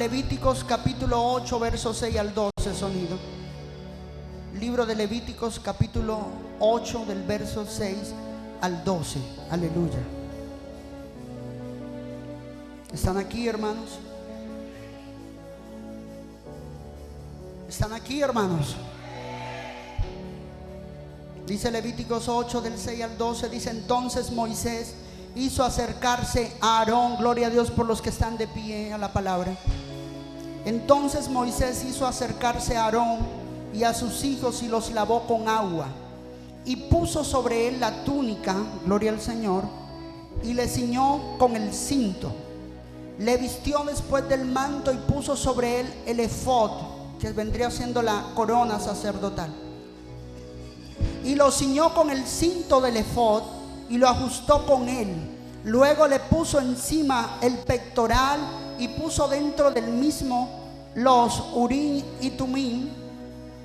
Levíticos capítulo 8 versos 6 al 12, sonido. Libro de Levíticos capítulo 8 del verso 6 al 12. Aleluya. ¿Están aquí, hermanos? ¿Están aquí, hermanos? Dice Levíticos 8 del 6 al 12. Dice: entonces Moisés hizo acercarse a Aarón. Gloria a Dios por los que están de pie a la palabra. Entonces Moisés hizo acercarse a Aarón y a sus hijos y los lavó con agua, y puso sobre él la túnica, gloria al Señor, y le ciñó con el cinto. Le vistió después del manto y puso sobre él el efod, que vendría siendo la corona sacerdotal, y lo ciñó con el cinto del efod y lo ajustó con él. Luego le puso encima el pectoral y puso dentro del mismo los urim y tumim.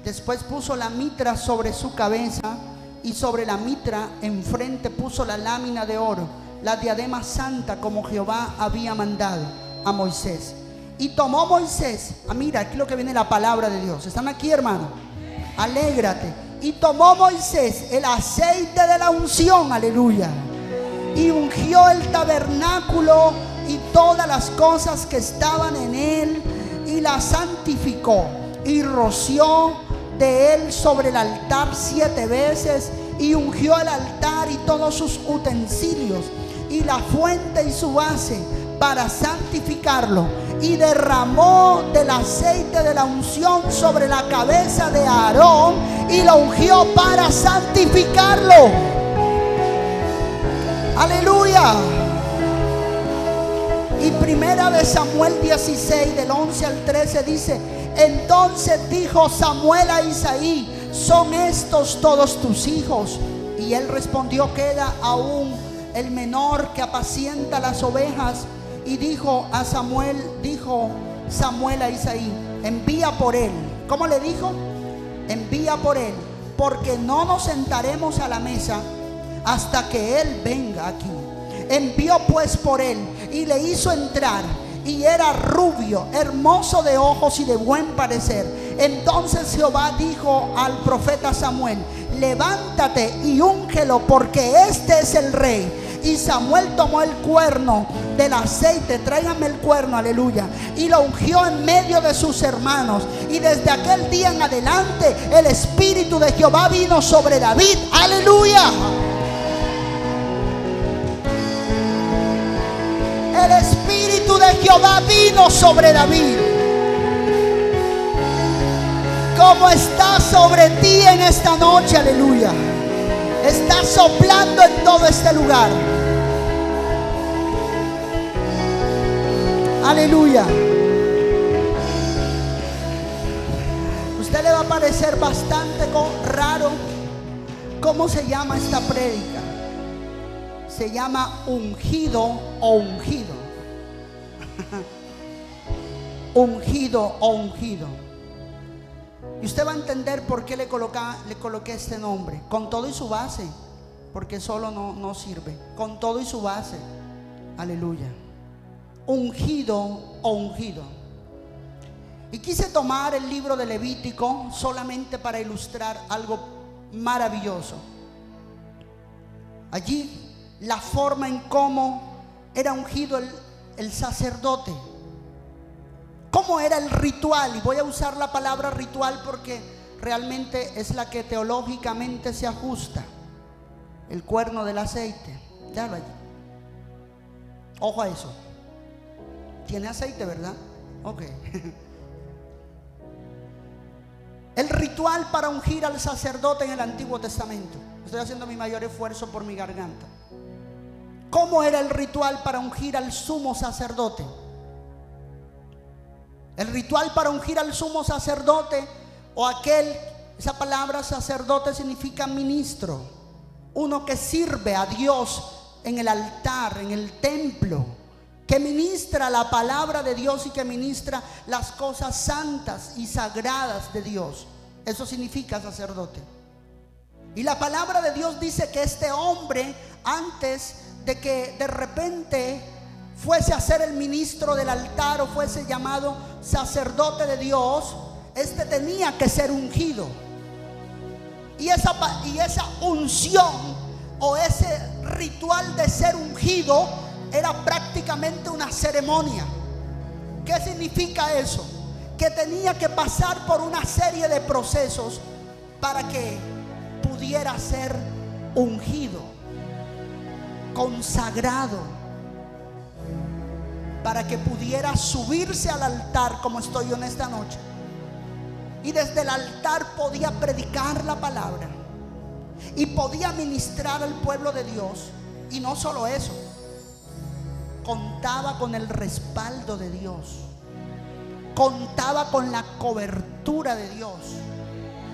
Después puso la mitra sobre su cabeza, y sobre la mitra enfrente puso la lámina de oro, la diadema santa, como Jehová había mandado a Moisés. Y tomó Moisés, mira aquí lo que viene la palabra de Dios. ¿Están aquí, hermano? Alégrate. Y tomó Moisés el aceite de la unción, aleluya, y ungió el tabernáculo y todas las cosas que estaban en él, y la santificó, y roció de él sobre el altar 7 veces, y ungió el altar y todos sus utensilios, y la fuente y su base, para santificarlo, y derramó del aceite de la unción sobre la cabeza de Aarón, y lo ungió para santificarlo. Aleluya. Y primera de Samuel 16 del 11 al 13 dice: entonces dijo Samuel a Isaí: ¿son estos todos tus hijos? Y él respondió: queda aún el menor que apacienta las ovejas. Y dijo Samuel a Isaí: envía por él. ¿Cómo le dijo? Envía por él, porque no nos sentaremos a la mesa hasta que él venga aquí. Envió pues por él, y le hizo entrar, y era rubio, hermoso de ojos y de buen parecer. Entonces Jehová dijo al profeta Samuel: levántate y úngelo, porque este es el rey. Y Samuel tomó el cuerno del aceite, tráigame el cuerno, aleluya, y lo ungió en medio de sus hermanos. Y desde aquel día en adelante el espíritu de Jehová vino sobre David, aleluya. El espíritu de Jehová vino sobre David, como está sobre ti en esta noche, aleluya. Está soplando en todo este lugar, aleluya. Usted le va a parecer bastante raro cómo se llama esta prédica. Se llama ungido o ungido. Ungido o ungido. Y usted va a entender por qué le coloqué este nombre. Con todo y su base, porque solo no sirve. Con todo y su base, aleluya. Ungido o ungido. Y quise tomar el libro de Levítico solamente para ilustrar algo maravilloso. Allí la forma en cómo era ungido el sacerdote, cómo era el ritual. Y voy a usar la palabra ritual porque realmente es la que teológicamente se ajusta. El cuerno del aceite, déjalo allí. Ojo a eso. Tiene aceite, ¿verdad? Ok. El ritual para ungir al sacerdote en el Antiguo Testamento. Estoy haciendo mi mayor esfuerzo por mi garganta. ¿Cómo era el ritual para ungir al sumo sacerdote? El ritual para ungir al sumo sacerdote, o esa palabra sacerdote significa ministro, uno que sirve a Dios en el altar, en el templo, que ministra la palabra de Dios y que ministra las cosas santas y sagradas de Dios. Eso significa sacerdote. Y la palabra de Dios dice que este hombre, antes de que de repente fuese a ser el ministro del altar o fuese llamado sacerdote de Dios, este tenía que ser ungido. Y esa unción o ese ritual de ser ungido era prácticamente una ceremonia. ¿Qué significa eso? Que tenía que pasar por una serie de procesos para que pudiera ser ungido, consagrado, para que pudiera subirse al altar como estoy yo en esta noche. Y desde el altar podía predicar la palabra y podía ministrar al pueblo de Dios. Y no solo eso, contaba con el respaldo de Dios, contaba con la cobertura de Dios,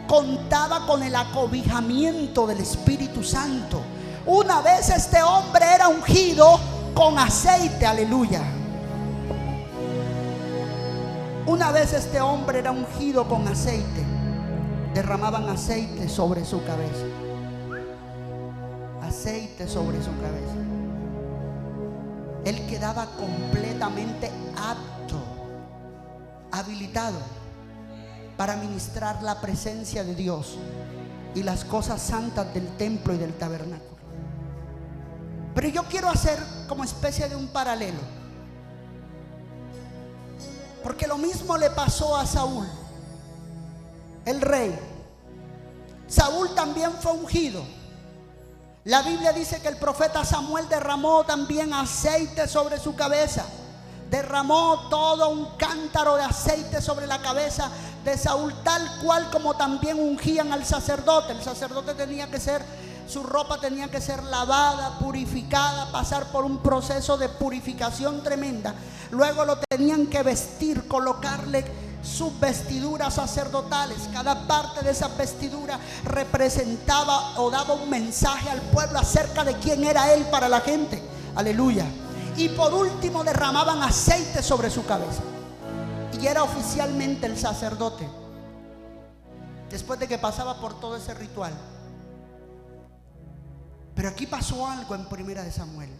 contaba con el acobijamiento del Espíritu Santo. Una vez este hombre era ungido con aceite, aleluya. Una vez este hombre era ungido con aceite. Derramaban aceite sobre su cabeza. Aceite sobre su cabeza. Él quedaba completamente apto, habilitado para ministrar la presencia de Dios y las cosas santas del templo y del tabernáculo. Pero yo quiero hacer como especie de un paralelo, porque lo mismo le pasó a Saúl, el rey. Saúl también fue ungido. La Biblia dice que el profeta Samuel derramó también aceite sobre su cabeza. Derramó todo un cántaro de aceite sobre la cabeza de Saúl, tal cual como también ungían al sacerdote. El sacerdote tenía que ser, su ropa tenía que ser lavada, purificada, pasar por un proceso de purificación tremenda. Luego lo tenían que vestir, colocarle sus vestiduras sacerdotales. Cada parte de esa vestidura representaba o daba un mensaje al pueblo acerca de quién era él para la gente. Aleluya. Y por último derramaban aceite sobre su cabeza. Y era oficialmente el sacerdote, después de que pasaba por todo ese ritual. Pero aquí pasó algo en Primera de Samuel.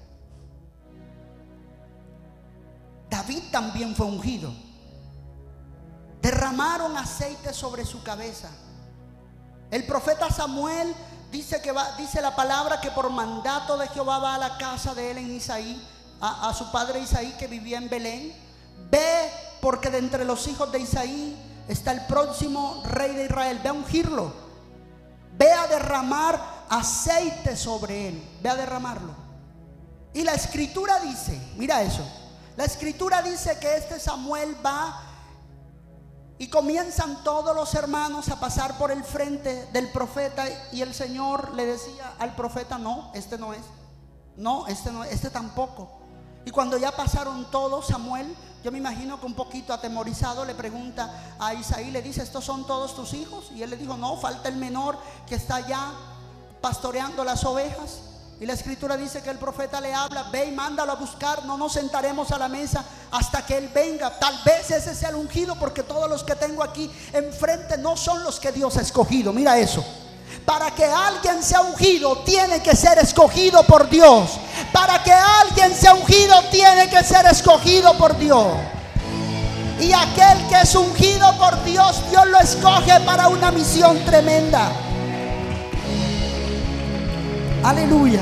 David también fue ungido. Derramaron aceite sobre su cabeza. El profeta Samuel dice la palabra que por mandato de Jehová va a la casa de él en Isaí, a su padre Isaí que vivía en Belén. Ve, porque de entre los hijos de Isaí está el próximo rey de Israel. Ve a ungirlo. Ve a derramar aceite sobre él. Ve a derramarlo. Y la escritura dice, mira eso, la escritura dice que este Samuel va y comienzan todos los hermanos a pasar por el frente del profeta. Y el Señor le decía al profeta: no, este no es. No, este no es, este tampoco. Y cuando ya pasaron todos, Samuel, yo me imagino que un poquito atemorizado, le pregunta a Isaí, le dice: ¿estos son todos tus hijos? Y él le dijo: no, falta el menor que está allá pastoreando las ovejas. Y la escritura dice que el profeta le habla: ve y mándalo a buscar, no nos sentaremos a la mesa hasta que él venga. Tal vez ese sea el ungido, porque todos los que tengo aquí enfrente no son los que Dios ha escogido. Mira eso. Para que alguien sea ungido, tiene que ser escogido por Dios. Para que alguien sea ungido, tiene que ser escogido por Dios. Y aquel que es ungido por Dios, Dios lo escoge para una misión tremenda. Aleluya.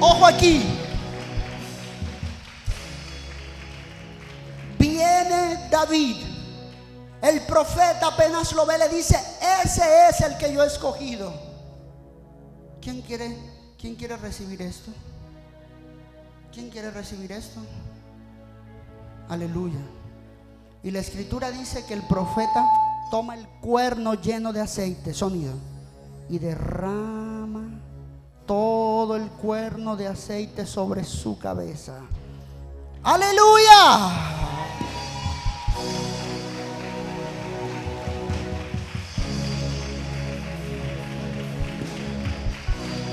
Ojo aquí. Viene David. El profeta apenas lo ve, le dice: ese es el que yo he escogido. ¿Quién quiere recibir esto? ¿Quién quiere recibir esto? Aleluya. Y la escritura dice que el profeta toma el cuerno lleno de aceite, sonido, y derrama todo el cuerno de aceite sobre su cabeza. ¡Aleluya!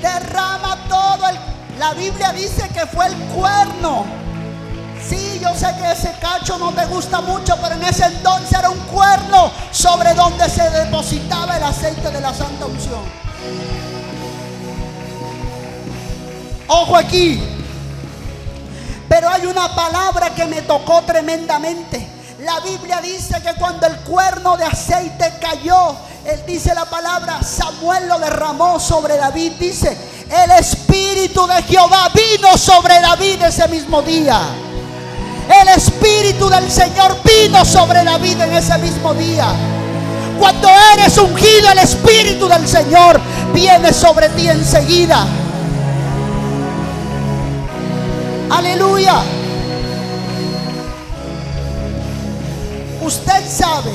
Derrama todo la Biblia dice que fue el cuerno. Sí, yo sé que ese cacho no te gusta mucho, pero en ese entonces era un cuerno sobre donde se depositaba el aceite de la santa unción. Ojo aquí. Pero hay una palabra que me tocó tremendamente. La Biblia dice que cuando el cuerno de aceite cayó, él dice la palabra, Samuel lo derramó sobre David. Dice, el Espíritu de Jehová vino sobre David ese mismo día. El Espíritu del Señor vino sobre David en ese mismo día. Cuando eres ungido, el Espíritu del Señor viene sobre ti enseguida. Aleluya. Usted sabe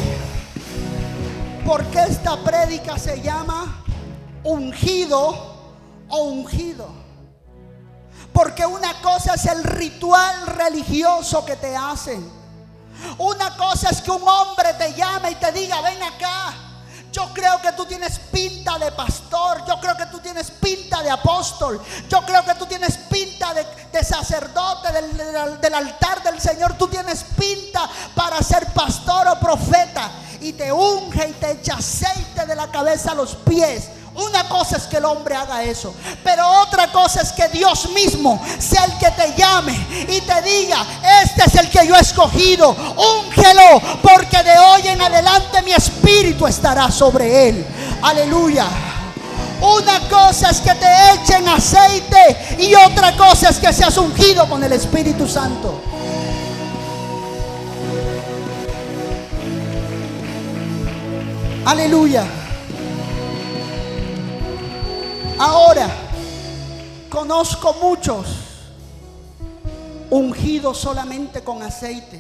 por qué esta prédica se llama ungido o ungido. Porque una cosa es el ritual religioso que te hacen. Una cosa es que un hombre te llame y te diga, ven acá. Yo creo que tú tienes pinta de pastor. Yo creo que tú tienes pinta de apóstol. Yo creo que tú tienes pinta de sacerdote del altar del Señor. Tú tienes pinta para ser pastor o profeta. Y te unge y te echa aceite de la cabeza a los pies. Una cosa es que el hombre haga eso, pero otra cosa es que Dios mismo sea el que te llame y te diga, este es el que yo he escogido, úngelo, porque de hoy en adelante mi espíritu estará sobre él. Aleluya. Una cosa es que te echen aceite y otra cosa es que seas ungido con el Espíritu Santo. Aleluya. Ahora, conozco muchos ungidos solamente con aceite.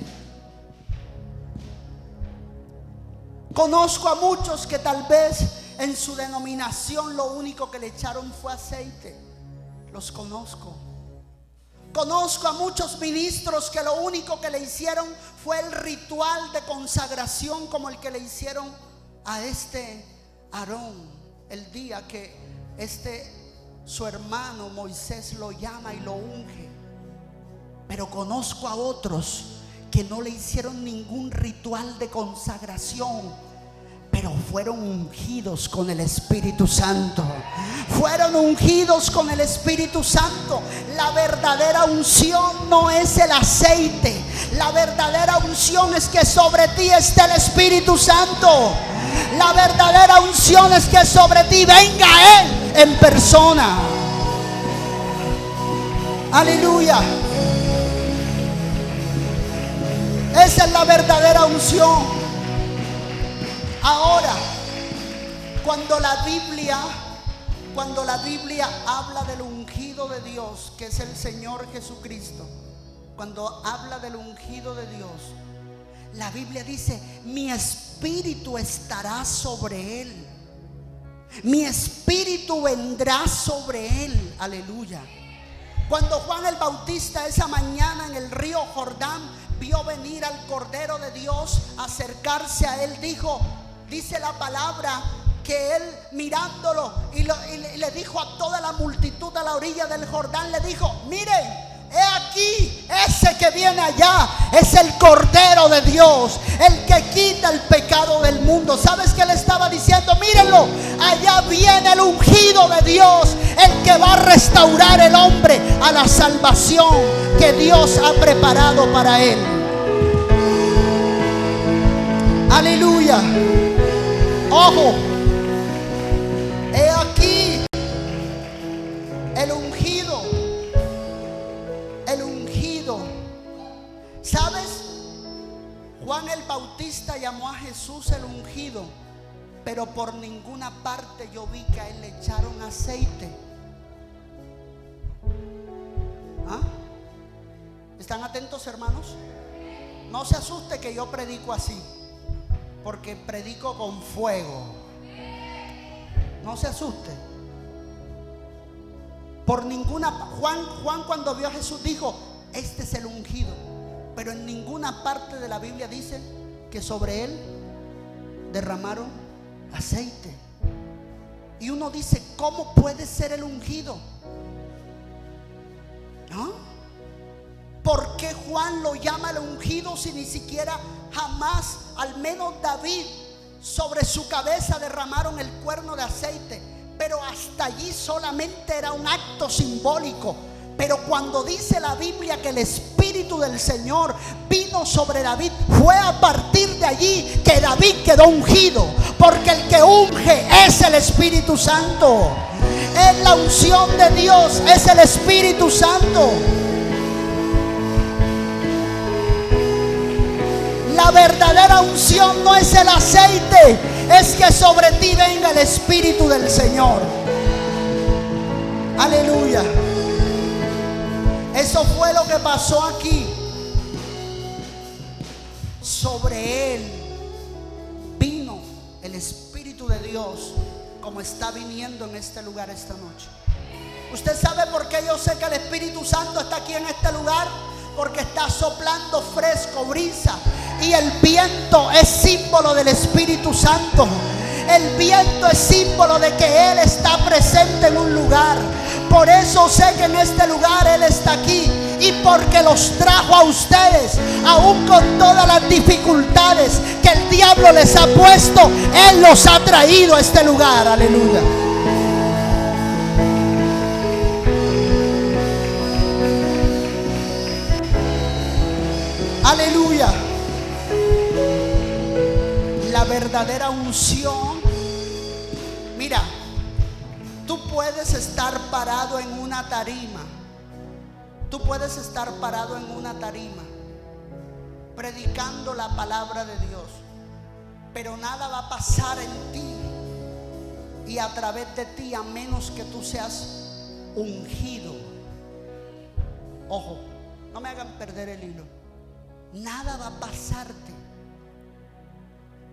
Conozco a muchos que tal vez en su denominación lo único que le echaron fue aceite. Los conozco. Conozco a muchos ministros que lo único que le hicieron fue el ritual de consagración, como el que le hicieron a Aarón el día que su hermano Moisés lo llama y lo unge. Pero conozco a otros que no le hicieron ningún ritual de consagración, pero fueron ungidos con el Espíritu Santo. Fueron ungidos con el Espíritu Santo. La verdadera unción no es el aceite. La verdadera unción es que sobre ti esté el Espíritu Santo. La verdadera unción es que sobre ti venga Él en persona. Aleluya. Esa es la verdadera unción. Ahora, cuando la Biblia habla del ungido de Dios, que es el Señor Jesucristo, cuando habla del ungido de Dios, la Biblia dice, mi espíritu estará sobre él. Mi espíritu vendrá sobre él. Aleluya. Cuando Juan el Bautista esa mañana en el río Jordán vio venir al Cordero de Dios, acercarse a él, dice la palabra que él mirándolo y le dijo a toda la multitud a la orilla del Jordán, le dijo, miren, he aquí, ese que viene allá es el Cordero de Dios, el que quita el pecado del mundo. ¿Sabes qué le estaba diciendo? Mírenlo, allá viene el ungido de Dios, el que va a restaurar el hombre a la salvación que Dios ha preparado para él. Aleluya. Ojo, he aquí el ungido. El ungido. ¿Sabes? Juan el Bautista llamó a Jesús el ungido, pero por ninguna parte yo vi que a él le echaron aceite. ¿Ah? ¿Están atentos, hermanos? No se asuste que yo predico así, porque predico con fuego. No se asuste. Por ninguna, Juan cuando vio a Jesús dijo, este es el ungido. Pero en ninguna parte de la Biblia dice que sobre él derramaron aceite. Y uno dice, ¿cómo puede ser el ungido? ¿No? ¿Por qué Juan lo llama el ungido si ni siquiera jamás, al menos David, sobre su cabeza derramaron el cuerno de aceite? Pero hasta allí solamente era un acto simbólico. Pero cuando dice la Biblia que el Espíritu del Señor vino sobre David, fue a partir de allí que David quedó ungido. Porque el que unge es el Espíritu Santo. Es la unción de Dios, es el Espíritu Santo. La verdadera unción no es el aceite, es que sobre ti venga el Espíritu del Señor. Aleluya. Eso fue lo que pasó aquí. Sobre él vino el Espíritu de Dios, como está viniendo en este lugar esta noche. ¿Usted sabe por qué yo sé que el Espíritu Santo está aquí en este lugar? Porque está soplando fresco, brisa. Y el viento es símbolo del Espíritu Santo. El viento es símbolo de que Él está presente en un lugar. Por eso sé que en este lugar Él está aquí. Y porque los trajo a ustedes, aún con todas las dificultades que el diablo les ha puesto, Él los ha traído a este lugar. Aleluya. Aleluya. La verdadera unción. Mira, tú puedes estar parado en una tarima. Tú puedes estar parado en una tarima predicando la palabra de Dios, pero nada va a pasar en ti y a través de ti, a menos que tú seas ungido. Ojo, no me hagan perder el hilo. Nada va a pasarte.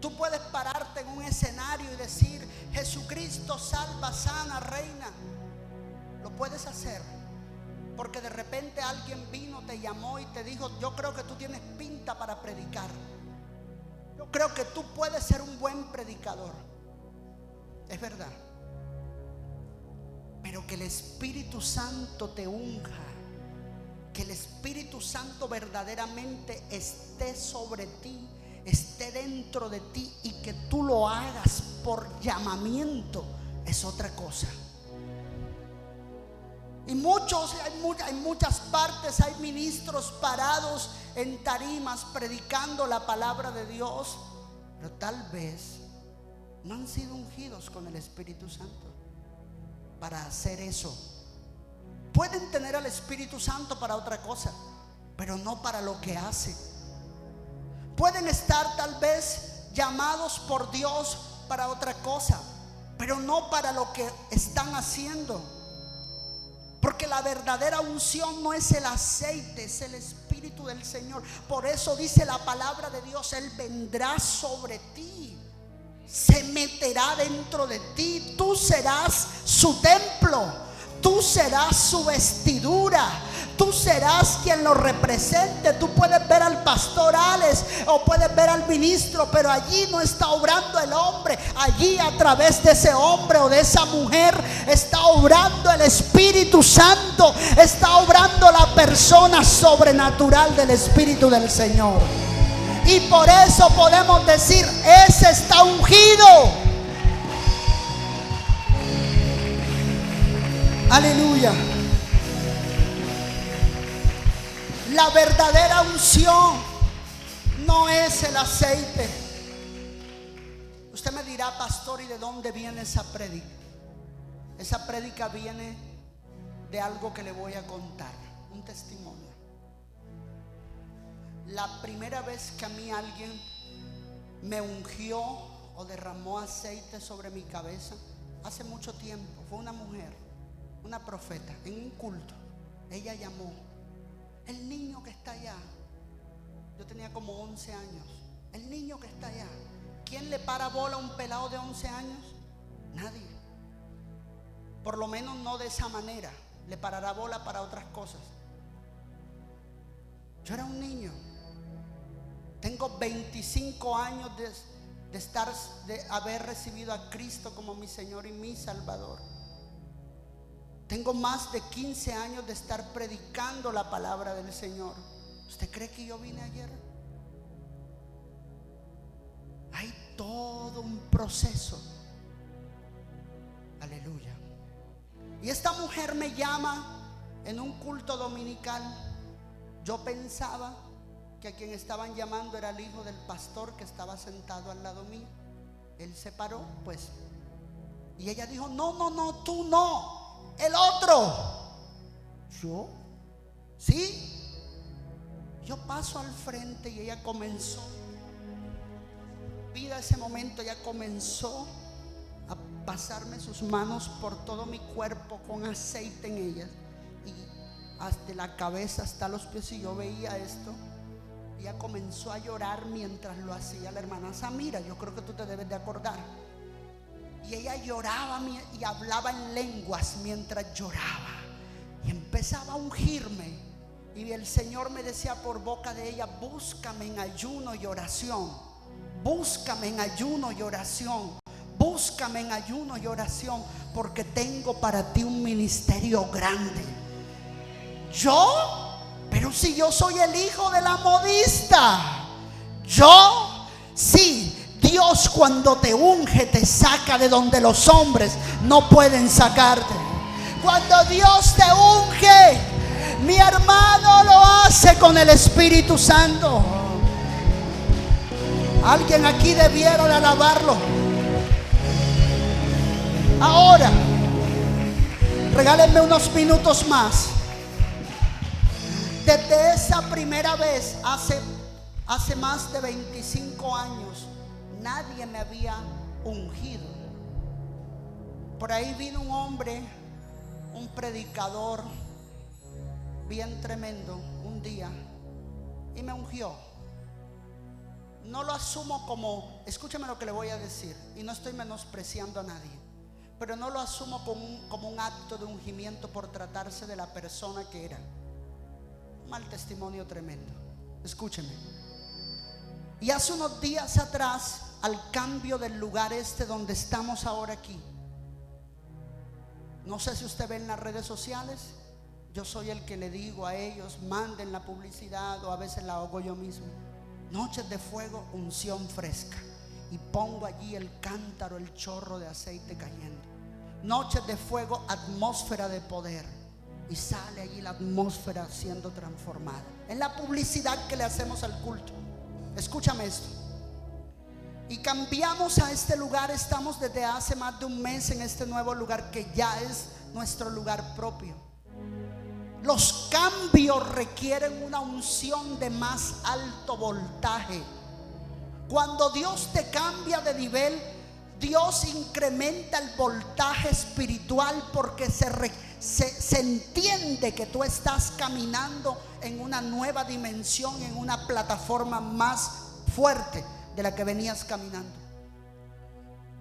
Tú puedes pararte en un escenario y decir: Jesucristo salva, sana, reina. Lo puedes hacer, porque de repente alguien vino, te llamó y te dijo: yo creo que tú tienes pinta para predicar. Yo creo que tú puedes ser un buen predicador. Es verdad. Pero que el Espíritu Santo te unja, que el Espíritu Santo verdaderamente esté sobre ti, esté dentro de ti, y que tú lo hagas por llamamiento, es otra cosa. Y hay muchas partes, hay ministros parados en tarimas predicando la palabra de Dios, pero tal vez no han sido ungidos con el Espíritu Santo para hacer eso. Pueden tener al Espíritu Santo para otra cosa, pero no para lo que hace. Pueden estar tal vez llamados por Dios para otra cosa, pero no para lo que están haciendo. Porque la verdadera unción no es el aceite, es el Espíritu del Señor. Por eso dice la palabra de Dios: Él vendrá sobre ti, se meterá dentro de ti. Tú serás su templo, tú serás su vestidura, tú serás quien lo represente. Tú puedes ver al pastor Alex o puedes ver al ministro, pero allí no está obrando el hombre. Allí, a través de ese hombre o de esa mujer, está obrando el Espíritu Santo, está obrando la persona sobrenatural del Espíritu del Señor. Y por eso podemos decir: ese está ungido. Aleluya. La verdadera unción no es el aceite. Usted me dirá: pastor, ¿y de dónde viene esa prédica? Esa prédica viene de algo que le voy a contar, un testimonio. La primera vez que a mí alguien me ungió o derramó aceite sobre mi cabeza, hace mucho tiempo, fue una mujer, una profeta, en un culto. Ella llamó: el niño que está allá. Yo tenía como 11 años. El niño que está allá. ¿Quién le para bola a un pelado de 11 años? Nadie. Por lo menos no de esa manera. Le parará bola para otras cosas. Yo era un niño. Tengo 25 años de haber recibido a Cristo como mi Señor y mi Salvador. Tengo más de 15 años de estar predicando la palabra del Señor. ¿Usted cree que yo vine ayer? Hay todo un proceso. Aleluya. Y esta mujer me llama En un culto dominical yo pensaba que a quien estaban llamando era el hijo del pastor que estaba sentado al lado mío. Él se paró, pues, y ella dijo: no, tú no, el otro. ¿Yo? ¿Sí? Yo paso al frente y ella comenzó, vida ese momento, ella comenzó a pasarme sus manos por todo mi cuerpo con aceite en ellas, y hasta la cabeza hasta los pies. Y yo veía esto. Ella comenzó a llorar mientras lo hacía la hermana Samira. Yo creo que tú te debes de acordar. Y ella lloraba y hablaba en lenguas mientras lloraba, y empezaba a ungirme. Y el Señor me decía por boca de ella: búscame en ayuno y oración, búscame en ayuno y oración, búscame en ayuno y oración, porque tengo para ti un ministerio grande. ¿Yo? Pero si yo soy el hijo de la modista. Yo, sí, Dios cuando te unge te saca de donde los hombres no pueden sacarte. Cuando Dios te unge, mi hermano, lo hace con el Espíritu Santo. Alguien aquí debiera de alabarlo. Ahora, regálenme unos minutos más. Desde esa primera vez, hace más de 25 años, nadie me había ungido. Por ahí vino un hombre, un predicador bien tremendo, un día, y me ungió. No lo asumo como, escúchame lo que le voy a decir, y no estoy menospreciando a nadie, pero no lo asumo como un acto de ungimiento por tratarse de la persona que era. Un mal testimonio tremendo. Escúcheme. Y hace unos días atrás, al cambio del lugar donde estamos ahora aquí, no sé si usted ve en las redes sociales, yo soy el que le digo a ellos: manden la publicidad, o a veces la hago yo mismo. Noches de fuego, unción fresca, y pongo allí el cántaro, el chorro de aceite cayendo. Noches de fuego, atmósfera de poder, y sale allí la atmósfera siendo transformada. En la publicidad que le hacemos al culto. Escúchame esto. Y cambiamos a este lugar. Estamos desde hace más de un mes en este nuevo lugar, que ya es nuestro lugar propio. Los cambios requieren una unción de más alto voltaje. Cuando Dios te cambia de nivel, Dios incrementa el voltaje espiritual, porque se entiende que tú estás caminando en una nueva dimensión, en una plataforma más fuerte de la que venías caminando.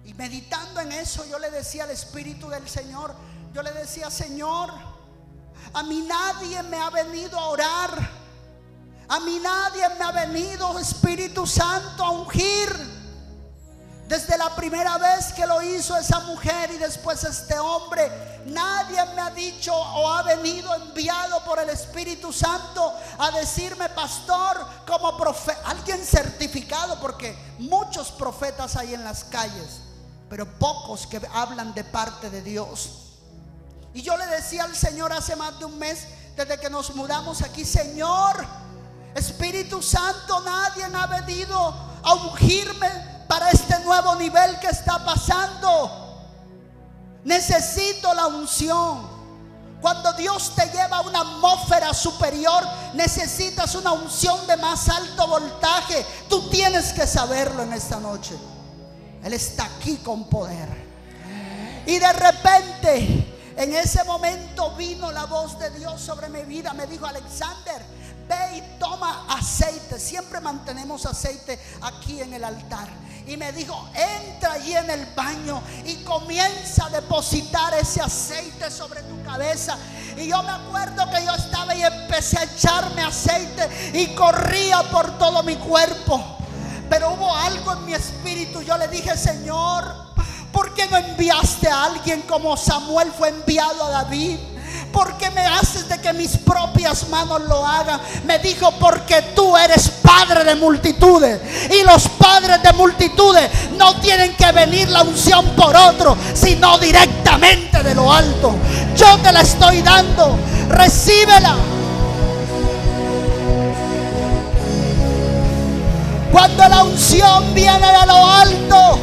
Y meditando en eso, yo le decía al Espíritu del Señor, yo le decía: Señor, a mí nadie me ha venido a orar, a mí nadie me ha venido, Espíritu Santo, a ungir. Desde la primera vez que lo hizo esa mujer y después este hombre, nadie me ha dicho o ha venido enviado por el Espíritu Santo a decirme: pastor, como profeta, alguien certificado, porque muchos profetas hay en las calles, pero pocos que hablan de parte de Dios. Y yo le decía al Señor hace más de un mes, desde que nos mudamos aquí: Señor, Espíritu Santo, nadie ha venido a ungirme para este nuevo nivel que está pasando. Necesito la unción. Cuando Dios te lleva a una atmósfera superior, necesitas una unción de más alto voltaje. Tú tienes que saberlo en esta noche. Él está aquí con poder. Y de repente, en ese momento, vino la voz de Dios sobre mi vida. Me dijo: Alexander, ve y toma aceite. Siempre mantenemos aceite aquí en el altar. Y me dijo: entra allí en el baño y comienza a depositar ese aceite sobre tu cabeza. Y yo me acuerdo que yo estaba y empecé a echarme aceite y corría por todo mi cuerpo. Pero hubo algo en mi espíritu. Yo le dije: Señor, ¿por qué no enviaste a alguien como Samuel fue enviado a David? ¿Por qué me haces de que mis propias manos lo hagan? Me dijo: porque tú eres padre de multitudes, y los padres de multitudes no tienen que venir la unción por otro, sino directamente de lo alto. Yo te la estoy dando. recíbela. Cuando la unción viene de lo alto,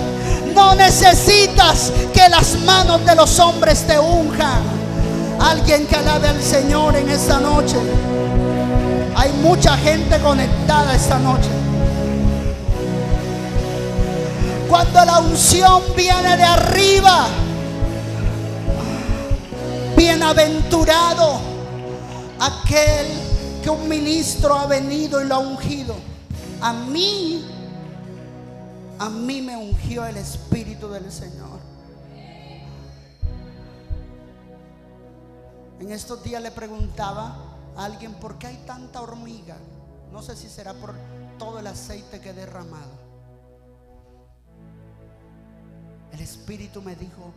no necesitas que las manos de los hombres te unjan. Alguien que alabe al Señor en esta noche. Hay mucha gente conectada esta noche. Cuando la unción viene de arriba, bienaventurado aquel que un ministro ha venido y lo ha ungido. A mí me ungió el Espíritu del Señor. En estos días le preguntaba a alguien por qué hay tanta hormiga. No sé si será por todo el aceite que he derramado. El Espíritu me dijo: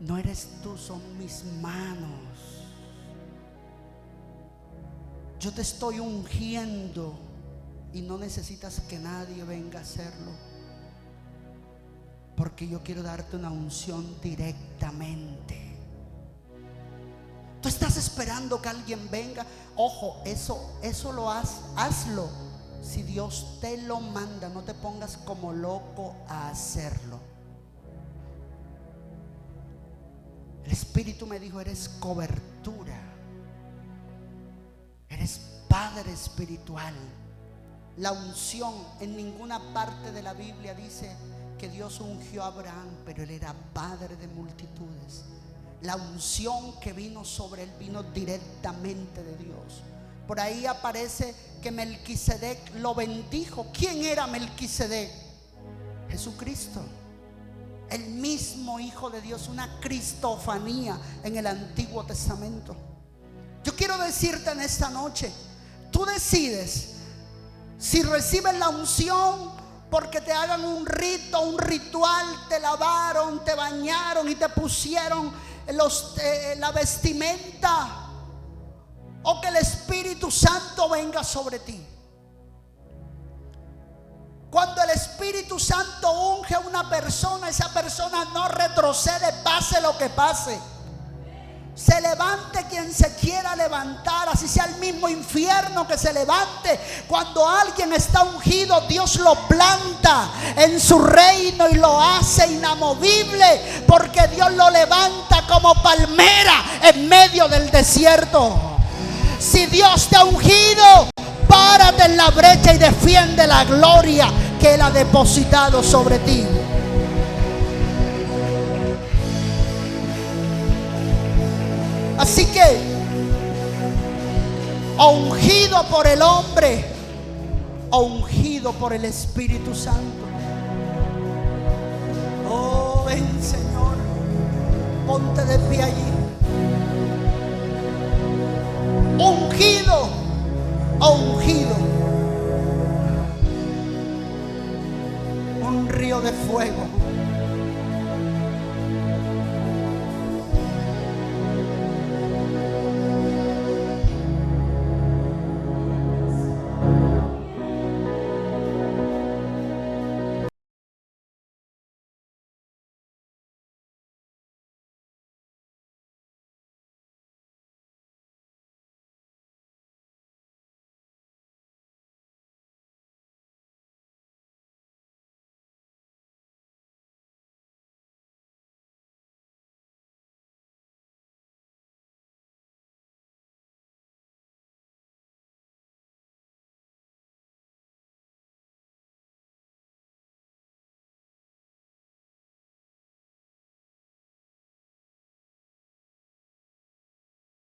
no eres tú, son mis manos. Yo te estoy ungiendo y no necesitas que nadie venga a hacerlo, porque yo quiero darte una unción directamente. Tú estás esperando que alguien venga. Ojo, eso lo hazlo si Dios te lo manda. No te pongas como loco a hacerlo. El Espíritu me dijo: eres cobertura, eres padre espiritual. La unción, en ninguna parte de la Biblia dice que Dios ungió a Abraham, pero él era padre de multitudes. La unción que vino sobre él vino directamente de Dios. Por ahí aparece que Melquisedec lo bendijo. ¿Quién era Melquisedec? Jesucristo, el mismo Hijo de Dios, una cristofanía en el Antiguo Testamento. Yo quiero decirte en esta noche, tú decides si recibes la unción porque te hagan un rito, un ritual, te lavaron, te bañaron y te pusieron la vestimenta, o que el Espíritu Santo venga sobre ti. Cuando el Espíritu Santo unge a una persona, esa persona no retrocede, pase lo que pase. Se levante quien se quiera levantar, así sea el mismo infierno que se levante. Cuando alguien está ungido, Dios lo planta en su reino y lo hace inamovible, porque Dios lo levanta como palmera en medio del desierto. Si Dios te ha ungido, párate en la brecha y defiende la gloria que Él ha depositado sobre ti. Así que, o ungido por el hombre, o ungido por el Espíritu Santo. Oh, ven, Señor, ponte de pie allí. Ungido o ungido. Un río de fuego